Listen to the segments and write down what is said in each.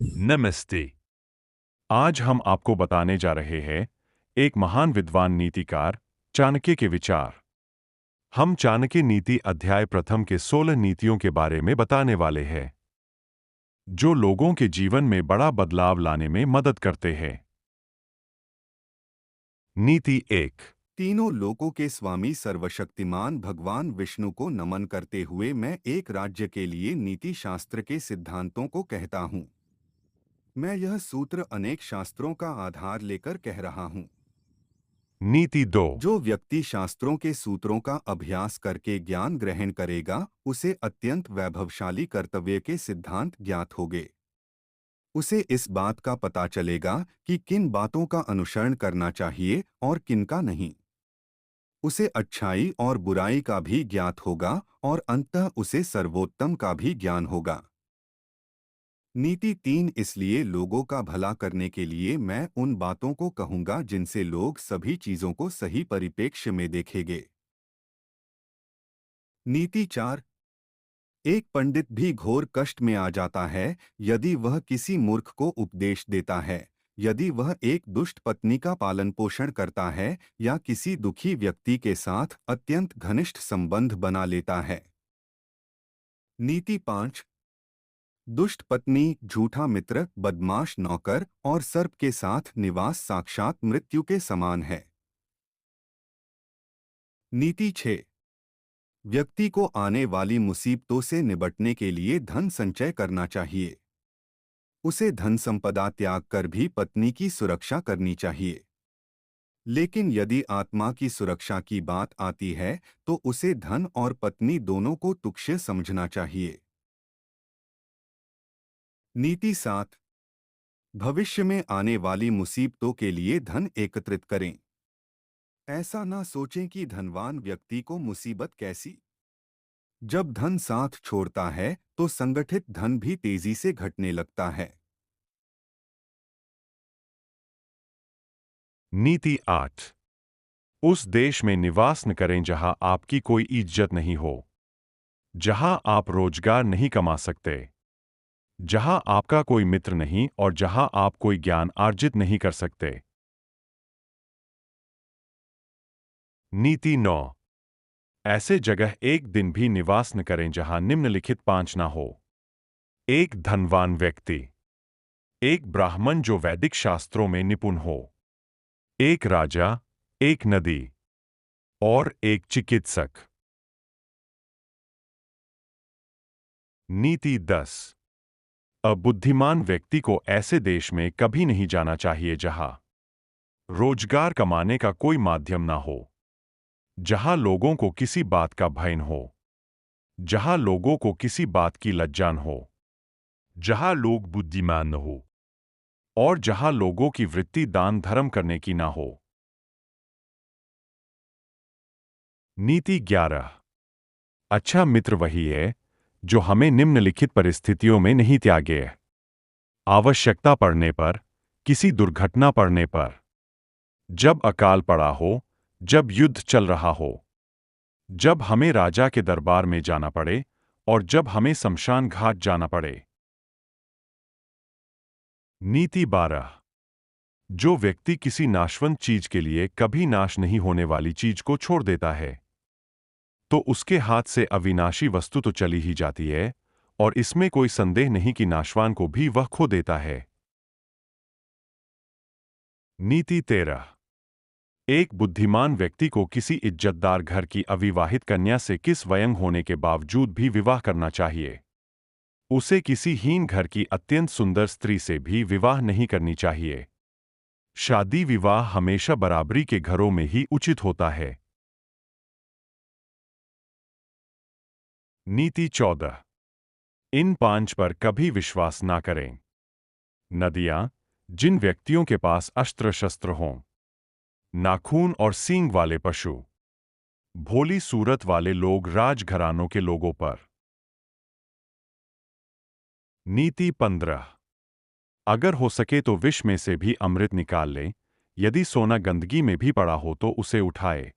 नमस्ते। आज हम आपको बताने जा रहे हैं एक महान विद्वान नीतिकार चाणक्य के विचार। हम चाणक्य नीति अध्याय प्रथम के 16 नीतियों के बारे में बताने वाले हैं जो लोगों के जीवन में बड़ा बदलाव लाने में मदद करते हैं। नीति एक। तीनों लोकों के स्वामी सर्वशक्तिमान भगवान विष्णु को नमन करते हुए मैं एक राज्य के लिए नीति शास्त्र के सिद्धांतों को कहता हूँ। मैं यह सूत्र अनेक शास्त्रों का आधार लेकर कह रहा हूँ। नीति दो। जो व्यक्ति शास्त्रों के सूत्रों का अभ्यास करके ज्ञान ग्रहण करेगा, उसे अत्यंत वैभवशाली कर्तव्य के सिद्धांत ज्ञात होंगे। उसे इस बात का पता चलेगा कि किन बातों का अनुसरण करना चाहिए और किन का नहीं। उसे अच्छाई और बुराई का भी ज्ञात होगा और अंततः उसे सर्वोत्तम का भी ज्ञान होगा। नीति तीन। इसलिए लोगों का भला करने के लिए मैं उन बातों को कहूंगा जिनसे लोग सभी चीजों को सही परिप्रेक्ष्य में देखेंगे। नीति चार। एक पंडित भी घोर कष्ट में आ जाता है यदि वह किसी मूर्ख को उपदेश देता है, यदि वह एक दुष्ट पत्नी का पालन पोषण करता है या किसी दुखी व्यक्ति के साथ अत्यंत घनिष्ठ संबंध बना लेता है। नीति पाँच। दुष्ट पत्नी, झूठा मित्र, बदमाश नौकर और सर्प के साथ निवास साक्षात मृत्यु के समान है। नीति 6। व्यक्ति को आने वाली मुसीबतों से निपटने के लिए धन संचय करना चाहिए। उसे धन संपदा त्याग कर भी पत्नी की सुरक्षा करनी चाहिए। लेकिन यदि आत्मा की सुरक्षा की बात आती है तो उसे धन और पत्नी दोनों को तुच्छ समझना चाहिए। नीति 7। भविष्य में आने वाली मुसीबतों के लिए धन एकत्रित करें। ऐसा ना सोचें कि धनवान व्यक्ति को मुसीबत कैसी। जब धन साथ छोड़ता है तो संगठित धन भी तेजी से घटने लगता है। नीति 8। उस देश में निवास न करें जहां आपकी कोई इज्जत नहीं हो, जहां आप रोजगार नहीं कमा सकते, जहां आपका कोई मित्र नहीं और जहां आप कोई ज्ञान अर्जित नहीं कर सकते। नीति 9। ऐसे जगह एक दिन भी निवास न करें जहां निम्नलिखित 5 ना हो। एक धनवान व्यक्ति, एक ब्राह्मण जो वैदिक शास्त्रों में निपुण हो, एक राजा, एक नदी और एक चिकित्सक। नीति 10। अबुद्धिमान व्यक्ति को ऐसे देश में कभी नहीं जाना चाहिए जहां रोजगार कमाने का कोई माध्यम ना हो, जहां लोगों को किसी बात का भय न हो, जहां लोगों को किसी बात की लज्जा न हो, जहां लोग बुद्धिमान न हो और जहां लोगों की वृत्ति दान धर्म करने की ना हो। नीति 11। अच्छा मित्र वही है जो हमें निम्नलिखित परिस्थितियों में नहीं त्यागे। आवश्यकता पड़ने पर, किसी दुर्घटना पड़ने पर, जब अकाल पड़ा हो, जब युद्ध चल रहा हो, जब हमें राजा के दरबार में जाना पड़े और जब हमें शमशान घाट जाना पड़े। नीति 12। जो व्यक्ति किसी नाशवंत चीज के लिए कभी नाश नहीं होने वाली चीज को छोड़ देता है तो उसके हाथ से अविनाशी वस्तु तो चली ही जाती है और इसमें कोई संदेह नहीं कि नाशवान को भी वह खो देता है। नीति 13। एक बुद्धिमान व्यक्ति को किसी इज्जतदार घर की अविवाहित कन्या से किस व्यंग होने के बावजूद भी विवाह करना चाहिए। उसे किसी हीन घर की अत्यंत सुंदर स्त्री से भी विवाह नहीं करनी चाहिए। शादी विवाह हमेशा बराबरी के घरों में ही उचित होता है। नीति 14। इन 5 पर कभी विश्वास ना करें। नदियां, जिन व्यक्तियों के पास अस्त्र शस्त्र हों, नाखून और सींग वाले पशु, भोली सूरत वाले लोग राजघरानों के लोगों पर। नीति 15। अगर हो सके तो विष में से भी अमृत निकाल लें, यदि सोना गंदगी में भी पड़ा हो तो उसे उठाए,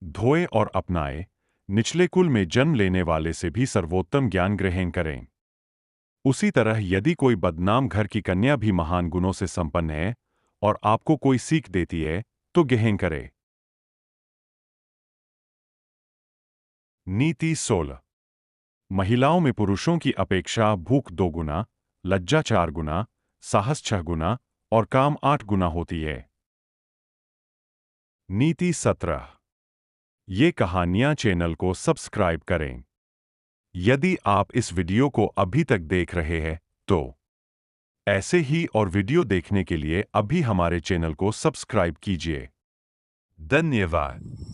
धोए और अपनाए, निचले कुल में जन्म लेने वाले से भी सर्वोत्तम ज्ञान ग्रहण करें। उसी तरह यदि कोई बदनाम घर की कन्या भी महान गुणों से संपन्न है और आपको कोई सीख देती है तो गहन करे। नीति 16। महिलाओं में पुरुषों की अपेक्षा भूख 2 गुना, लज्जा 4 गुना, साहस 6 गुना और काम 8 गुना होती है। नीति 17। ये कहानियां चैनल को सब्सक्राइब करें। यदि आप इस वीडियो को अभी तक देख रहे हैं तो ऐसे ही और वीडियो देखने के लिए अभी हमारे चैनल को सब्सक्राइब कीजिए। धन्यवाद।